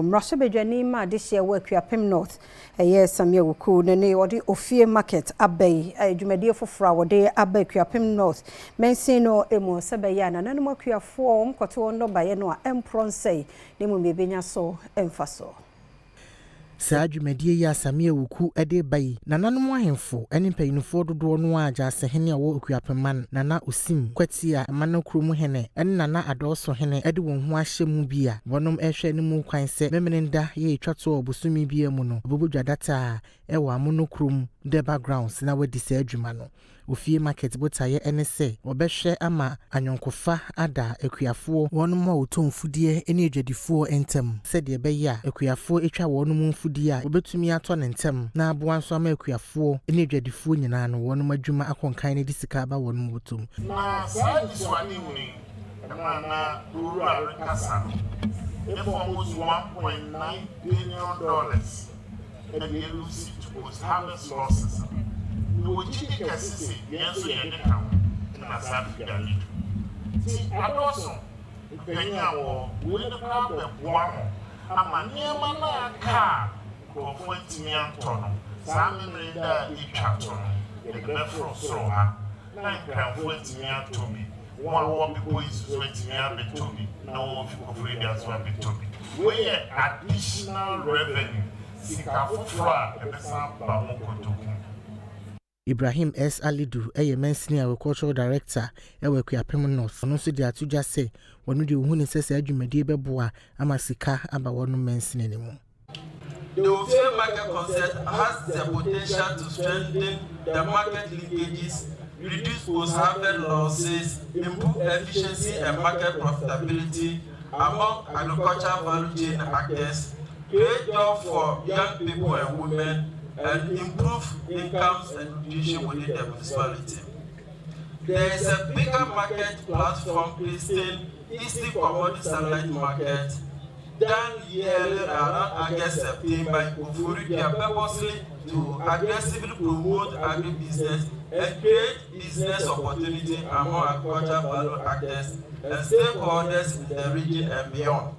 Mrasabedwani ma this year work Akuapem North. Yes, Sammi Awuku ne odi Ofie Market abay dwumade fofora wode abay Akuapem North. Mensi no emu sebeya na nanom akuafo mkoto no baye no a empronse ne mu mebenya so emfaso. Saa dwumade ya Sammi Awuku ede bayi nananom ahemfo ene mpanyinfo dodo no agya sehene a wo Akuapem nana osim kwati a manokrom hene ene nana adoso hene ede won ho ahye mu bia wonom ehwe ne mu kwan se memenenda ye twato obosumi bia mu no obobodwa data e wa monokrom the backgrounds na wadi saa adwuma no Ofie Market botaye ene se obehwe ama anyonkofa ada akuafo wonom a otomfudie ene adwadifo entem se de beya akuafo etwa wonom mfudie a obetumi ato ne ntem na aboa nso ama akuafo ene adwadifo nyina no wonom adwuma akonkan ne disika ba wonom botom na saa diswani ni na rural kasa if almost $1.9 billion and they lose it harvest losses. Ofie Kasee yenso yene kan na safi gali ti adoso penya wo we ne pa be boa ho ama niema na ka ko fonti antono samene da itwa to no de be fro ha na kan fonti antomi one wo be boys fonti antomi na wo fi ko free that's what be tobi we additional revenue sika fofra e be sa ba mo kotoku. Ibrahim S. Alidu, Senior Agricultural Director, Akuapem North. No so dia tuja se, wonu de ohun sese adwumade beboa amasika aba wonu mensine ne mu. The Ofie Market concept has the potential to strengthen the market linkages, reduce post-harvest losses, improve efficiency and market profitability among agricultural value chain actors, create jobs for young people and women, and improve incomes and nutrition within the municipality. There is a bigger market platform listing Eastern Commodity Satellite Market done yearly around August September purposely to aggressively promote agribusiness and create business opportunity among agricultural value actors and stakeholders in the region and beyond.